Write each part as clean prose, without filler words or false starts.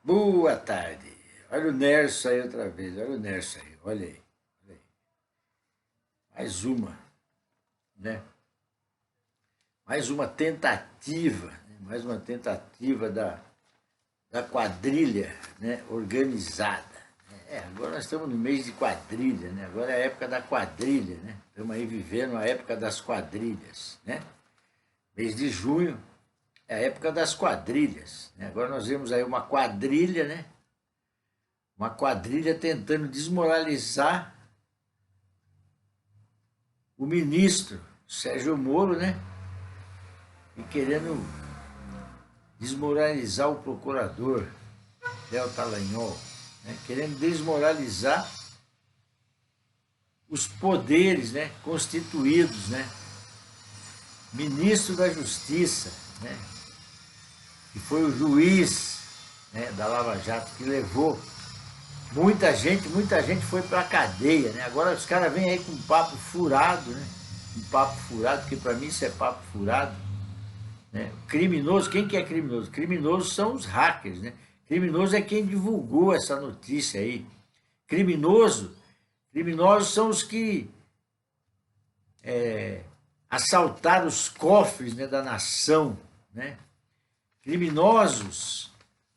Boa tarde. Olha o Nerso aí outra vez, olha o Nerso aí, olha aí. Olha aí. Mais uma, né? Mais uma tentativa, né? Mais uma tentativa da quadrilha, né? Organizada. Agora nós estamos no mês de quadrilha, né? Agora é a época da quadrilha, né? Estamos aí vivendo a época das quadrilhas, né? Mês de junho é a época das quadrilhas, né? Agora nós vemos aí uma quadrilha, né? Uma quadrilha tentando desmoralizar o ministro Sérgio Moro, né? E querendo desmoralizar o procurador Deltan Dallagnol, né? Querendo desmoralizar os poderes, né? Constituídos, né? Ministro da Justiça, né? Que foi o juiz, né? Da Lava Jato que levou muita gente foi para a cadeia, né? Agora os caras vêm aí com um papo furado, né? Um papo furado, porque para mim isso é papo furado, né? Criminoso, quem que é criminoso? Criminosos são os hackers, né? Criminoso é quem divulgou essa notícia aí. Criminosos são os que assaltaram os cofres, né, da nação, né? Criminosos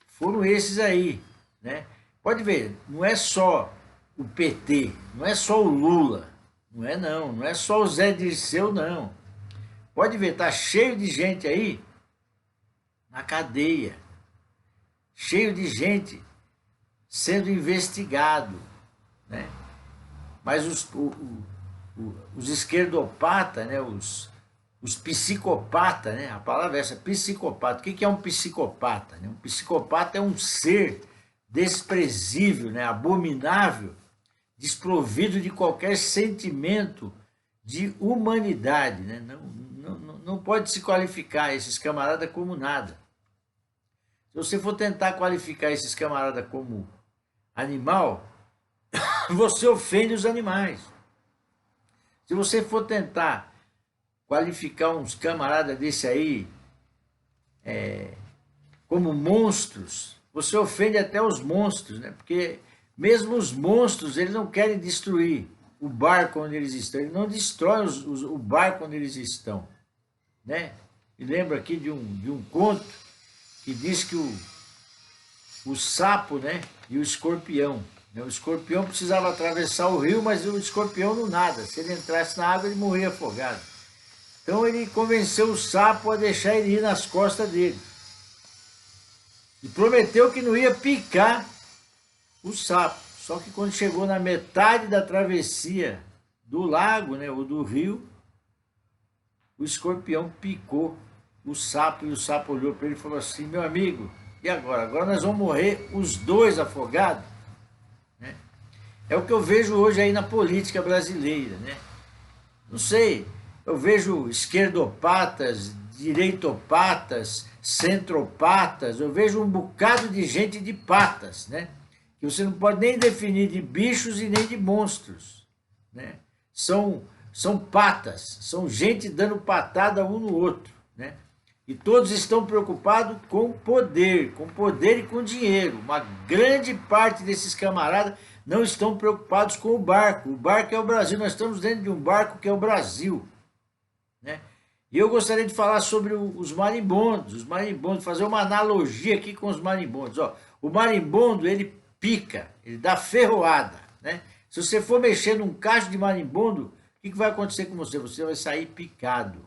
foram esses aí, né? Pode ver, não é só o PT, não é só o Lula, não é só o Zé Dirceu, não. Pode ver, tá cheio de gente aí na cadeia, cheio de gente sendo investigado, né? Mas os esquerdopatas, né? Os psicopatas, né? A palavra é essa, psicopata. O que é um psicopata? Um psicopata é um ser desprezível, né? Abominável, desprovido de qualquer sentimento de humanidade, né? Não pode se qualificar esses camaradas como nada. Se você for tentar qualificar esses camaradas como animal, você ofende os animais. Se você for tentar qualificar uns camaradas desse aí como monstros, você ofende até os monstros, né? Porque mesmo os monstros, eles não querem destruir o barco onde eles estão, eles não destroem o barco onde eles estão, né? E lembro aqui de um conto que diz que o sapo, né, e o escorpião, né? O escorpião precisava atravessar o rio, mas o escorpião não nada. Se ele entrasse na água, ele morria afogado. Então ele convenceu o sapo a deixar ele ir nas costas dele. E prometeu que não ia picar o sapo. Só que quando chegou na metade da travessia do lago, né, ou do rio, o escorpião picou o sapo, e o sapo olhou para ele e falou assim: meu amigo, e agora? Agora nós vamos morrer os dois afogados? Né? É o que eu vejo hoje aí na política brasileira, né? Não sei, eu vejo esquerdopatas, direitopatas, centropatas, eu vejo um bocado de gente de patas, né? Que você não pode nem definir de bichos e nem de monstros, né? São patas, são gente dando patada um no outro, né? E todos estão preocupados com poder e com dinheiro. Uma grande parte desses camaradas não estão preocupados com o barco. O barco é o Brasil, nós estamos dentro de um barco que é o Brasil, né? E eu gostaria de falar sobre os marimbondos, fazer uma analogia aqui com os marimbondos. Ó, o marimbondo, ele pica, ele dá ferroada, né? Se você for mexer num cacho de marimbondo, o que vai acontecer com você? Você vai sair picado,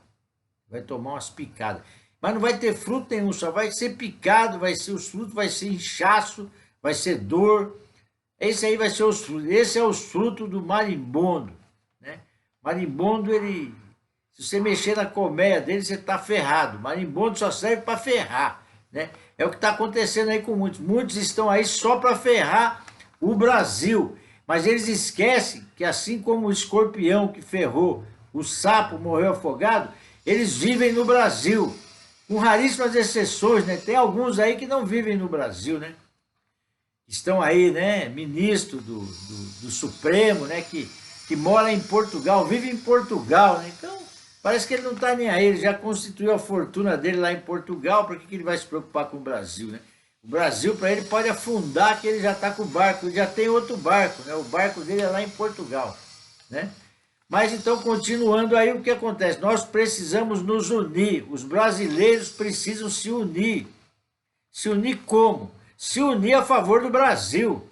vai tomar umas picadas. Mas não vai ter fruto nenhum, só vai ser picado, os frutos vai ser inchaço, vai ser dor. Esse aí vai ser os frutos. Esse é os frutos do marimbondo, né? Marimbondo, ele, se você mexer na colmeia dele, você está ferrado. Marimbondo só serve para ferrar, né? É o que está acontecendo aí com muitos. Muitos estão aí só para ferrar o Brasil. Mas eles esquecem que, assim como o escorpião que ferrou, o sapo morreu afogado, eles vivem no Brasil. Com raríssimas exceções, né? Tem alguns aí que não vivem no Brasil, né? Estão aí, né? Ministro do Supremo, né? Que mora em Portugal, vive em Portugal, né? Então, parece que ele não está nem aí, ele já constituiu a fortuna dele lá em Portugal, para que ele vai se preocupar com o Brasil, né? O Brasil, para ele, pode afundar, que ele já está com o barco, ele já tem outro barco, né? O barco dele é lá em Portugal, né? Mas então, continuando aí, o que acontece? Nós precisamos nos unir, os brasileiros precisam se unir. Se unir como? Se unir a favor do Brasil,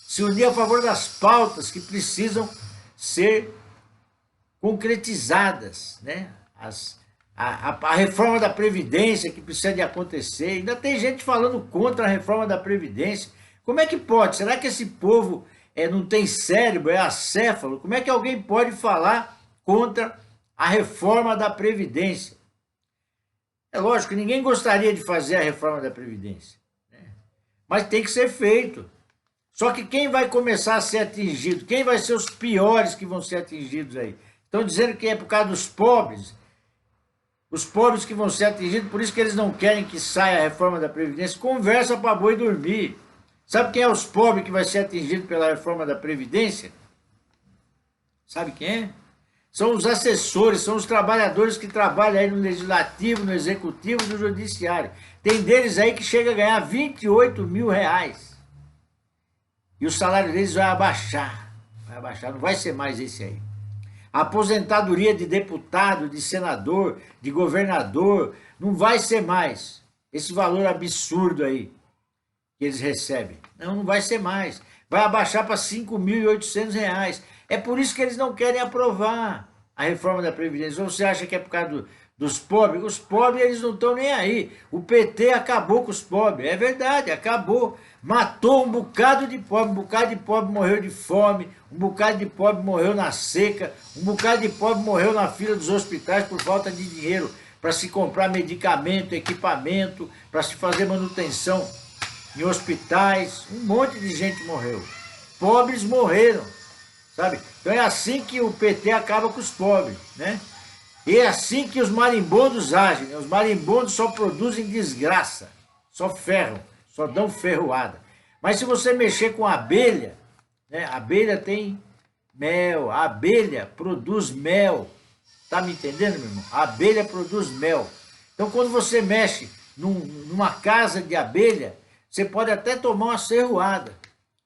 se unir a favor das pautas que precisam ser concretizadas, né? A reforma da Previdência que precisa de acontecer. Ainda tem gente falando contra a reforma da Previdência. Como é que pode? Será que esse povo não tem cérebro, é acéfalo? Como é que alguém pode falar contra a reforma da Previdência? É lógico que ninguém gostaria de fazer a reforma da Previdência, né? Mas tem que ser feito. Só que quem vai começar a ser atingido? Quem vai ser os piores que vão ser atingidos aí? Estão dizendo que é por causa dos pobres. Os pobres que vão ser atingidos, por isso que eles não querem que saia a reforma da Previdência. Conversa para boi dormir. Sabe quem é os pobres que vai ser atingido pela reforma da Previdência? Sabe quem é? São os assessores, são os trabalhadores que trabalham aí no Legislativo, no Executivo e no Judiciário. Tem deles aí que chega a ganhar 28 mil reais. E o salário deles vai abaixar. Vai abaixar, não vai ser mais esse aí. A aposentadoria de deputado, de senador, de governador, não vai ser mais esse valor absurdo aí que eles recebem. Não vai ser mais. Vai abaixar para R$ 5.800. É por isso que eles não querem aprovar a reforma da Previdência. Ou você acha que é por causa dos pobres? Os pobres, eles não estão nem aí. O PT acabou com os pobres. É verdade, acabou. Matou um bocado de pobre morreu de fome, um bocado de pobre morreu na seca, um bocado de pobre morreu na fila dos hospitais por falta de dinheiro para se comprar medicamento, equipamento, para se fazer manutenção em hospitais. Um monte de gente morreu. Pobres morreram, sabe? Então é assim que o PT acaba com os pobres, né? E é assim que os marimbondos agem, né? Os marimbondos só produzem desgraça, só ferram. Só dão ferroada. Mas se você mexer com a abelha, né? A abelha tem mel, a abelha produz mel. Tá me entendendo, meu irmão? A abelha produz mel. Então, quando você mexe numa casa de abelha, você pode até tomar uma serroada,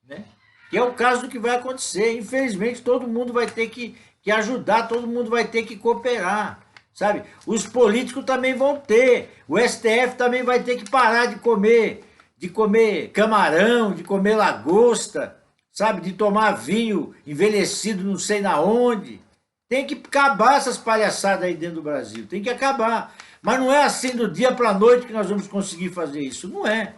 né? Que é o caso do que vai acontecer. Infelizmente, todo mundo vai ter que ajudar, todo mundo vai ter que cooperar, sabe? Os políticos também vão ter. O STF também vai ter que parar de comer camarão, de comer lagosta, sabe? De tomar vinho envelhecido não sei na onde. Tem que acabar essas palhaçadas aí dentro do Brasil, tem que acabar. Mas não é assim do dia para a noite que nós vamos conseguir fazer isso, não é.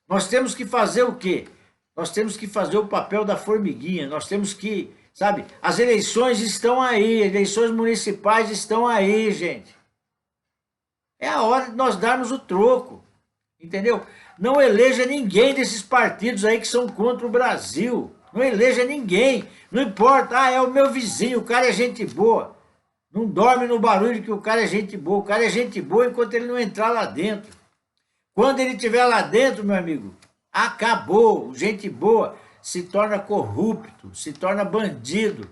Nós temos que fazer o quê? Nós temos que fazer o papel da formiguinha, nós temos que, sabe? As eleições estão aí, eleições municipais estão aí, gente. É a hora de nós darmos o troco, entendeu? Não eleja ninguém desses partidos aí que são contra o Brasil. Não eleja ninguém. Não importa, é o meu vizinho, o cara é gente boa. Não dorme no barulho que o cara é gente boa. O cara é gente boa enquanto ele não entrar lá dentro. Quando ele estiver lá dentro, meu amigo, acabou. Gente boa se torna corrupto, se torna bandido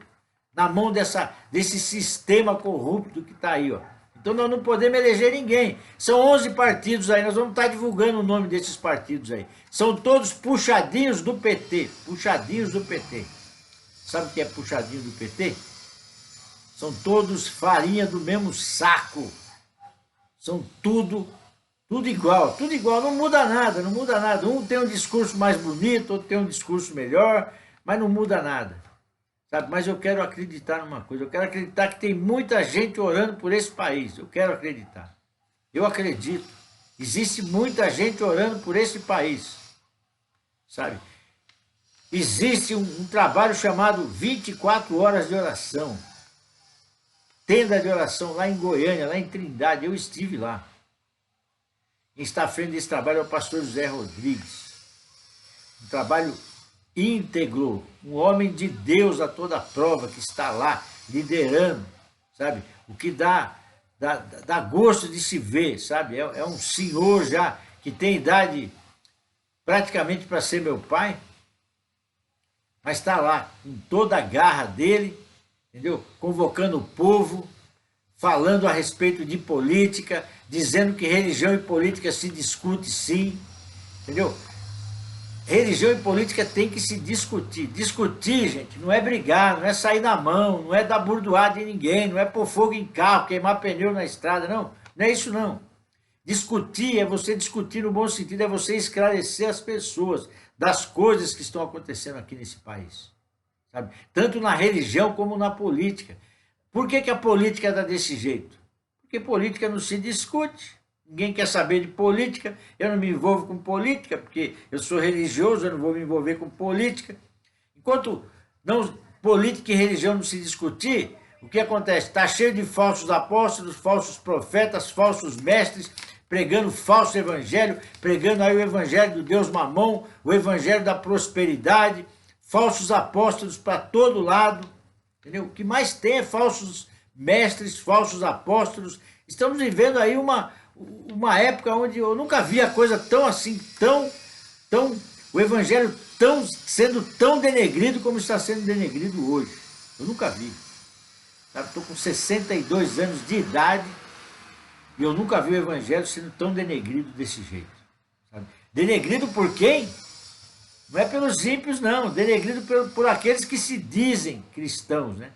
na mão desse sistema corrupto que está aí, ó. Então nós não podemos eleger ninguém. São 11 partidos aí, nós vamos estar divulgando o nome desses partidos aí. São todos puxadinhos do PT, puxadinhos do PT. Sabe o que é puxadinho do PT? São todos farinha do mesmo saco. São tudo igual, não muda nada, não muda nada. Um tem um discurso mais bonito, outro tem um discurso melhor, mas não muda nada. Sabe? Mas eu quero acreditar numa coisa, eu quero acreditar que tem muita gente orando por esse país, eu quero acreditar. Eu acredito, existe muita gente orando por esse país, sabe? Existe um trabalho chamado 24 horas de oração, tenda de oração lá em Goiânia, lá em Trindade, eu estive lá. Quem está à frente desse trabalho é o pastor José Rodrigues, um trabalho íntegro, um homem de Deus a toda prova que está lá liderando, sabe? O que dá gosto de se ver, sabe? É um senhor já que tem idade praticamente para ser meu pai, mas está lá com toda a garra dele, entendeu? Convocando o povo, falando a respeito de política, dizendo que religião e política se discute sim, entendeu? Religião e política tem que se discutir. Discutir, gente, não é brigar, não é sair na mão, não é dar burdoada em ninguém, não é pôr fogo em carro, queimar pneu na estrada, não. Não é isso, não. Discutir é você discutir no bom sentido, é você esclarecer as pessoas das coisas que estão acontecendo aqui nesse país. Sabe? Tanto na religião como na política. Por que a política está desse jeito? Porque política não se discute. Ninguém quer saber de política, eu não me envolvo com política, porque eu sou religioso, eu não vou me envolver com política. Enquanto não, política e religião não se discutir, o que acontece? Está cheio de falsos apóstolos, falsos profetas, falsos mestres, pregando falso evangelho, pregando aí o evangelho do Deus Mamon, o evangelho da prosperidade, falsos apóstolos para todo lado, entendeu? O que mais tem é falsos mestres, falsos apóstolos. Estamos vivendo aí uma época onde eu nunca vi a coisa tão assim, o evangelho sendo tão denegrido como está sendo denegrido hoje. Eu nunca vi. Estou com 62 anos de idade e eu nunca vi o evangelho sendo tão denegrido desse jeito. Sabe? Denegrido por quem? Não é pelos ímpios, não. Denegrido por aqueles que se dizem cristãos, né?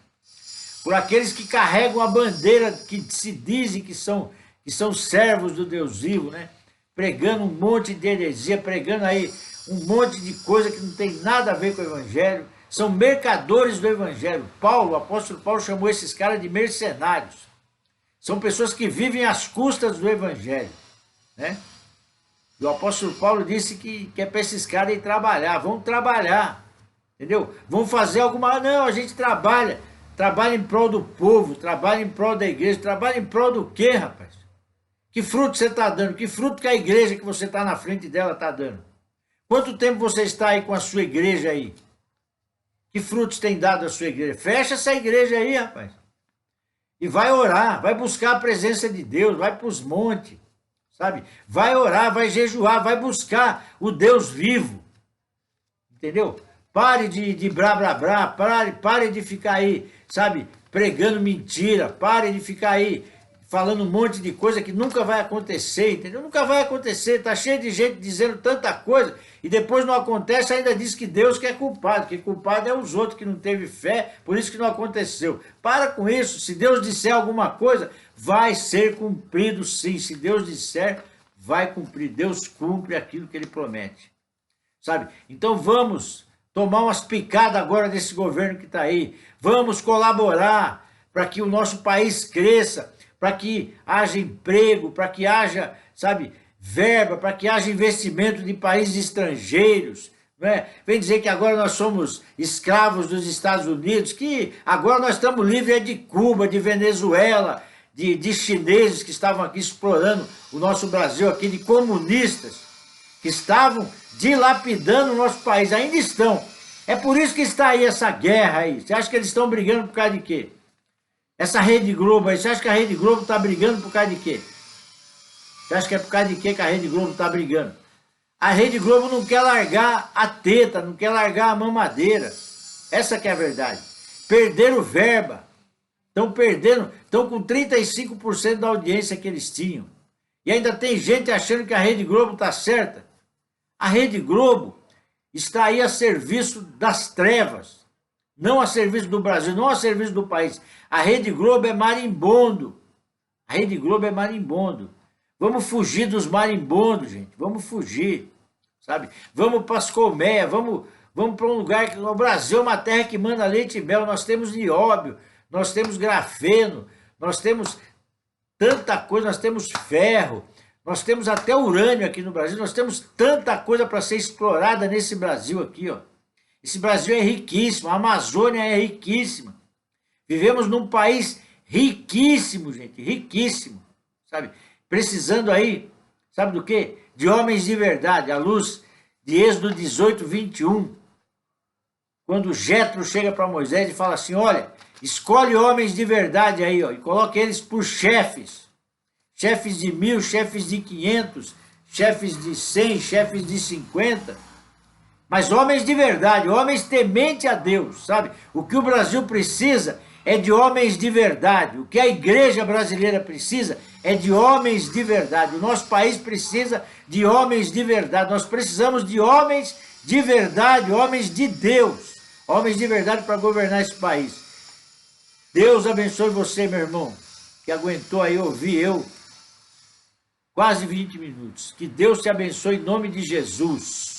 Por aqueles que carregam a bandeira, que se dizem que são servos do Deus vivo, né? Pregando um monte de heresia, pregando aí um monte de coisa que não tem nada a ver com o evangelho. São mercadores do evangelho. O apóstolo Paulo chamou esses caras de mercenários. São pessoas que vivem às custas do evangelho, né? E o apóstolo Paulo disse que é para esses caras ir trabalhar. Vão trabalhar, entendeu? Vão fazer alguma... Não, a gente trabalha em prol do povo, trabalha em prol da igreja, trabalha em prol do quê, rapaz? Que fruto você está dando? Que fruto que a igreja que você está na frente dela está dando? Quanto tempo você está aí com a sua igreja aí? Que frutos tem dado a sua igreja? Fecha essa igreja aí, rapaz. E vai orar, vai buscar a presença de Deus, vai para os montes, sabe? Vai orar, vai jejuar, vai buscar o Deus vivo. Entendeu? Pare de blá, pare de ficar aí, sabe? Pregando mentira, pare de ficar aí falando um monte de coisa que nunca vai acontecer, entendeu? Nunca vai acontecer, tá cheio de gente dizendo tanta coisa e depois não acontece, ainda diz que Deus que é culpado, que culpado é os outros que não teve fé, por isso que não aconteceu. Para com isso, se Deus disser alguma coisa, vai ser cumprido sim, se Deus disser, vai cumprir, Deus cumpre aquilo que Ele promete, sabe? Então vamos tomar umas picadas agora desse governo que está aí, vamos colaborar para que o nosso país cresça, para que haja emprego, para que haja, sabe, verba, para que haja investimento de países estrangeiros, não é? Vem dizer que agora nós somos escravos dos Estados Unidos, que agora nós estamos livres de Cuba, de Venezuela, de chineses que estavam aqui explorando o nosso Brasil, aqui de comunistas, que estavam dilapidando o nosso país, ainda estão. É por isso que está aí essa guerra aí. Você acha que eles estão brigando por causa de quê? Essa Rede Globo aí, você acha que a Rede Globo está brigando por causa de quê? Você acha que é por causa de quê que a Rede Globo está brigando? A Rede Globo não quer largar a teta, não quer largar a mamadeira. Essa que é a verdade. Perderam verba. Estão perdendo, estão com 35% da audiência que eles tinham. E ainda tem gente achando que a Rede Globo está certa. A Rede Globo está aí a serviço das trevas. Não a serviço do Brasil, não a serviço do país. A Rede Globo é marimbondo. A Rede Globo é marimbondo. Vamos fugir dos marimbondos, gente. Vamos fugir, sabe? Vamos para as colmeias, vamos para um lugar que... O Brasil é uma terra que manda leite e mel. Nós temos nióbio, nós temos grafeno, nós temos tanta coisa, nós temos ferro, nós temos até urânio aqui no Brasil, nós temos tanta coisa para ser explorada nesse Brasil aqui, ó. Esse Brasil é riquíssimo, a Amazônia é riquíssima. Vivemos num país riquíssimo, gente, riquíssimo, sabe? Precisando aí, sabe do quê? De homens de verdade, à luz de Êxodo 18, 21. Quando Jetro chega para Moisés e fala assim, olha, escolhe homens de verdade aí, ó, e coloque eles por chefes. Chefes de 1000, chefes de 500, chefes de 100, chefes de 50. Mas homens de verdade, homens temente a Deus, sabe? O que o Brasil precisa é de homens de verdade. O que a igreja brasileira precisa é de homens de verdade. O nosso país precisa de homens de verdade. Nós precisamos de homens de verdade, homens de Deus. Homens de verdade para governar esse país. Deus abençoe você, meu irmão, que aguentou aí ouvir eu quase 20 minutos. Que Deus te abençoe em nome de Jesus.